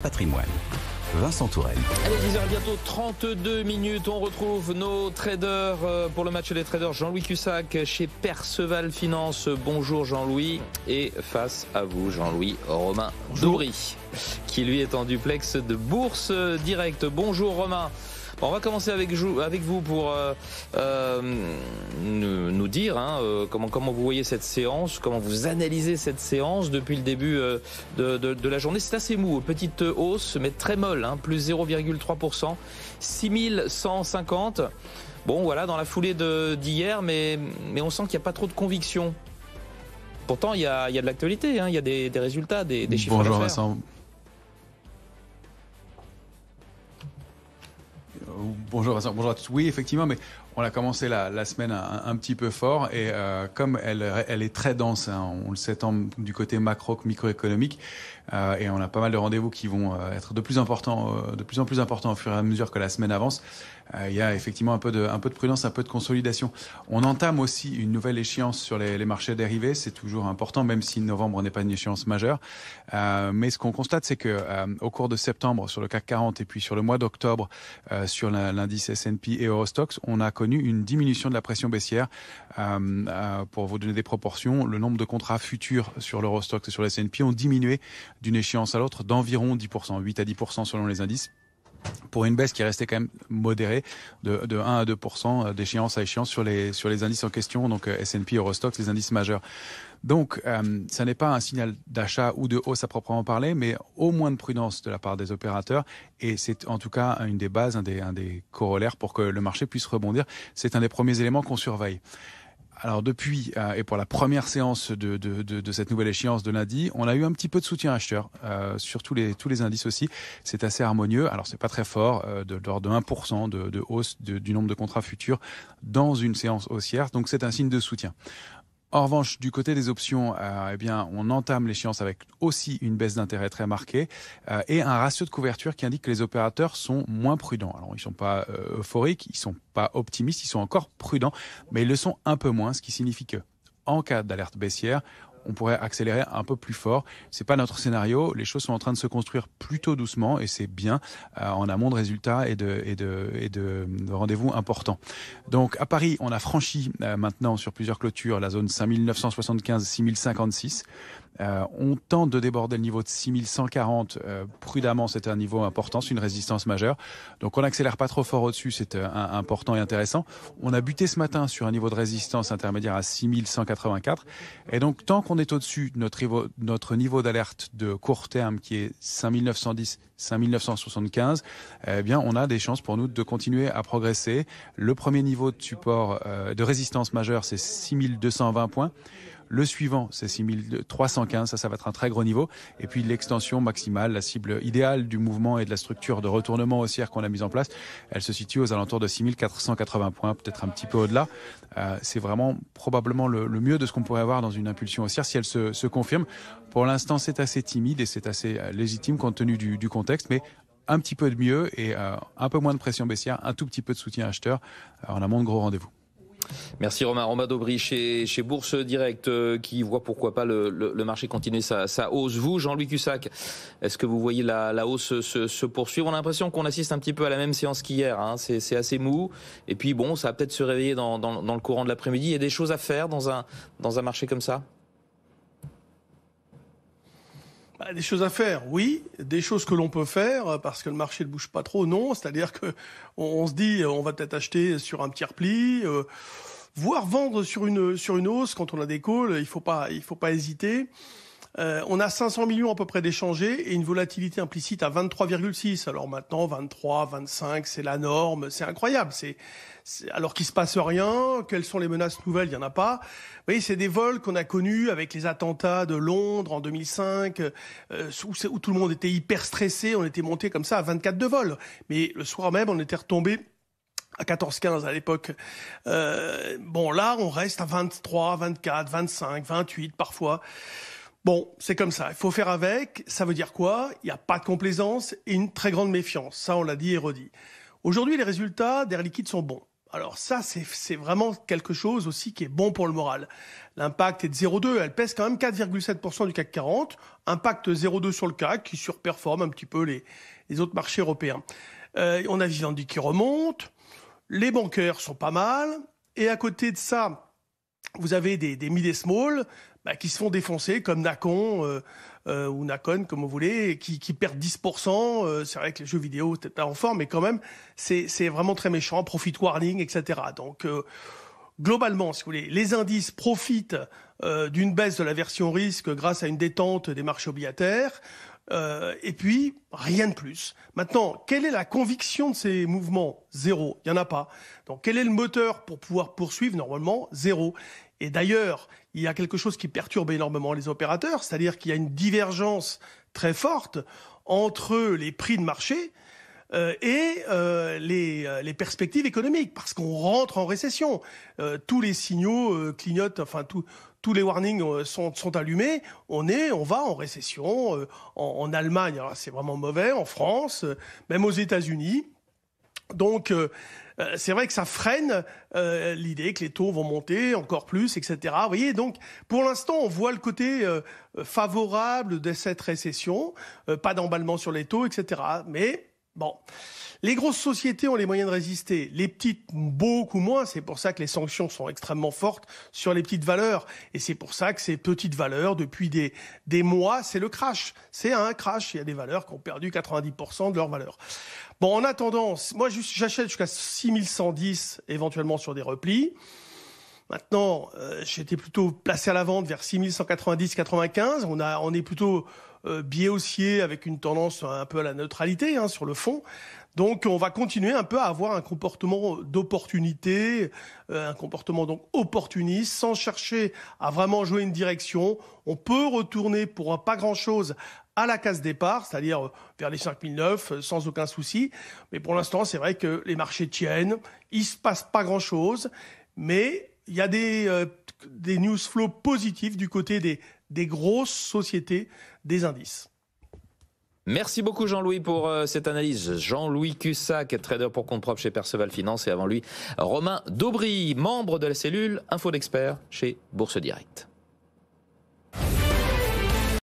Patrimoine. Vincent Touraine. Allez, 10h bientôt, 32 minutes. On retrouve nos traders pour le match des traders. Jean-Louis Cussac chez Perceval Finance. Bonjour Jean-Louis. Et face à vous, Jean-Louis, Romain Daubry, qui lui est en duplex de Bourse Direct. Bonjour Romain. On va commencer avec vous pour nous dire comment vous voyez cette séance, comment vous analysez cette séance depuis le début de la journée. C'est assez mou, petite hausse, mais très molle, plus 0,3%, 6150. Bon, voilà, dans la foulée d'hier, mais on sent qu'il n'y a pas trop de conviction. Pourtant, il y a de l'actualité, il y a des résultats, des chiffres d'affaires. Bonjour Vincent. Bonjour Vincent, bonjour à tous. Oui, effectivement, mais on a commencé la semaine un petit peu fort et comme elle est très dense, on le sait tant du côté microéconomique, et on a pas mal de rendez-vous qui vont être de plus en plus importants au fur et à mesure que la semaine avance. Il y a effectivement un peu de prudence, un peu de consolidation. On entame aussi une nouvelle échéance sur les marchés dérivés. C'est toujours important, même si novembre n'est pas une échéance majeure. Mais ce qu'on constate, c'est que au cours de septembre, sur le CAC 40 et puis sur le mois d'octobre, sur l'indice S&P et Eurostoxx, on a connu une diminution de la pression baissière. Pour vous donner des proportions, le nombre de contrats futurs sur l'Eurostoxx et sur le S&P ont diminué d'une échéance à l'autre d'environ 10%, 8 à 10% selon les indices, pour une baisse qui restait quand même modérée de 1 à 2% d'échéance à échéance sur les indices en question, donc S&P, Eurostoxx, les indices majeurs. Donc, ça n'est pas un signal d'achat ou de hausse à proprement parler, mais au moins de prudence de la part des opérateurs. Et c'est en tout cas une des bases, un des corollaires pour que le marché puisse rebondir. C'est un des premiers éléments qu'on surveille. Alors depuis, et pour la première séance de cette nouvelle échéance de lundi, on a eu un petit peu de soutien acheteur sur tous les indices aussi. C'est assez harmonieux. Alors c'est pas très fort, de l'ordre de 1% de hausse du nombre de contrats futurs dans une séance haussière. Donc c'est un signe de soutien. En revanche, du côté des options, on entame l'échéance avec aussi une baisse d'intérêt très marquée et un ratio de couverture qui indique que les opérateurs sont moins prudents. Alors, ils sont pas euphoriques, ils sont pas optimistes, ils sont encore prudents, mais ils le sont un peu moins, ce qui signifie que, en cas d'alerte baissière, on pourrait accélérer un peu plus fort. C'est pas notre scénario. Les choses sont en train de se construire plutôt doucement et c'est bien en amont de résultats et de rendez-vous importants. Donc à Paris, on a franchi maintenant sur plusieurs clôtures la zone 5975-6056. On tente de déborder le niveau de 6140 prudemment, c'est un niveau important, c'est une résistance majeure. Donc on n'accélère pas trop fort au-dessus, c'est important et intéressant. On a buté ce matin sur un niveau de résistance intermédiaire à 6184. Et donc tant qu'on est au-dessus de notre niveau d'alerte de court terme qui est 5910, 5975, on a des chances pour nous de continuer à progresser. Le premier niveau de support, de résistance majeure, c'est 6220 points. Le suivant, c'est 6315, ça va être un très gros niveau. Et puis l'extension maximale, la cible idéale du mouvement et de la structure de retournement haussière qu'on a mise en place, elle se situe aux alentours de 6480 points, peut-être un petit peu au-delà. C'est vraiment probablement le mieux de ce qu'on pourrait avoir dans une impulsion haussière si elle se confirme. Pour l'instant, c'est assez timide et c'est assez légitime compte tenu du contexte, mais un petit peu de mieux et un peu moins de pression baissière, un tout petit peu de soutien acheteur en amont de gros rendez-vous. Merci Romain Daubry chez Bourse Direct qui voit pourquoi pas le marché continuer sa hausse. Vous, Jean-Louis Cussac, est-ce que vous voyez la hausse se poursuivre? On a l'impression qu'on assiste un petit peu à la même séance qu'hier. C'est assez mou. Et puis bon, ça va peut-être se réveiller dans le courant de l'après-midi. Il y a des choses à faire dans un marché comme ça? Des choses à faire, oui. Des choses que l'on peut faire parce que le marché ne bouge pas trop, non. C'est-à-dire que on se dit, on va peut-être acheter sur un petit repli, voire vendre sur une hausse quand on a des calls. Il faut pas hésiter. On a 500 millions à peu près d'échangés et une volatilité implicite à 23,6. Alors maintenant, 23, 25, c'est la norme. C'est incroyable. Alors qu'il se passe rien. Quelles sont les menaces nouvelles? Il y en a pas. Vous voyez, c'est des vols qu'on a connus avec les attentats de Londres en 2005, où tout le monde était hyper stressé. On était monté comme ça à 24 de vol. Mais le soir même, on était retombé à 14-15 à l'époque. Là, on reste à 23, 24, 25, 28 parfois. Bon, c'est comme ça. Il faut faire avec. Ça veut dire quoi? Il n'y a pas de complaisance et une très grande méfiance. Ça, on l'a dit et redit. Aujourd'hui, les résultats d'Air Liquide sont bons. Alors ça, c'est vraiment quelque chose aussi qui est bon pour le moral. L'impact est de 0,2, elle pèse quand même 4,7% du CAC 40. Impact 0,2 sur le CAC, qui surperforme un petit peu les autres marchés européens. On a Vivendi qui remonte, les bancaires sont pas mal, et à côté de ça, vous avez des mid et small qui se font défoncer, comme Nacon ou Nacon, comme vous voulez, qui perdent 10%. C'est vrai que les jeux vidéo, peut-être pas en forme, mais quand même, c'est vraiment très méchant. Profit warning, etc. Donc, globalement, si vous voulez, les indices profitent d'une baisse de la version risque grâce à une détente des marchés obligataires. Et puis, rien de plus. Maintenant, quelle est la conviction de ces mouvements? Zéro. Il n'y en a pas. Donc, quel est le moteur pour pouvoir poursuivre? Normalement, zéro. Et d'ailleurs, il y a quelque chose qui perturbe énormément les opérateurs, c'est-à-dire qu'il y a une divergence très forte entre les prix de marché et les perspectives économiques, parce qu'on rentre en récession. Tous les signaux clignotent, enfin tous les warnings sont allumés. On va en récession. En Allemagne, c'est vraiment mauvais. En France, même aux États-Unis. Donc, c'est vrai que ça freine l'idée que les taux vont monter encore plus, etc. Vous voyez, donc, pour l'instant, on voit le côté favorable de cette récession. Pas d'emballement sur les taux, etc. Mais bon, les grosses sociétés ont les moyens de résister. Les petites, beaucoup moins. C'est pour ça que les sanctions sont extrêmement fortes sur les petites valeurs. Et c'est pour ça que ces petites valeurs, depuis des mois, c'est le crash. C'est un crash. Il y a des valeurs qui ont perdu 90% de leur valeur. Bon, en attendant, moi, j'achète jusqu'à 6110, éventuellement sur des replis. Maintenant, j'étais plutôt placé à la vente vers 6190-95. On est plutôt biais haussier avec une tendance un peu à la neutralité sur le fond. Donc, on va continuer un peu à avoir un comportement d'opportunité, un comportement donc opportuniste, sans chercher à vraiment jouer une direction. On peut retourner pour pas grand-chose à la case départ, c'est-à-dire vers les 5009, sans aucun souci. Mais pour l'instant, c'est vrai que les marchés tiennent, il se passe pas grand-chose, mais il y a des news flows positifs du côté des grosses sociétés des indices. Merci beaucoup Jean-Louis pour cette analyse. Jean-Louis Cussac, trader pour compte propre chez Perceval Finance, et avant lui, Romain Daubry, membre de la cellule Info d'Expert chez Bourse Direct.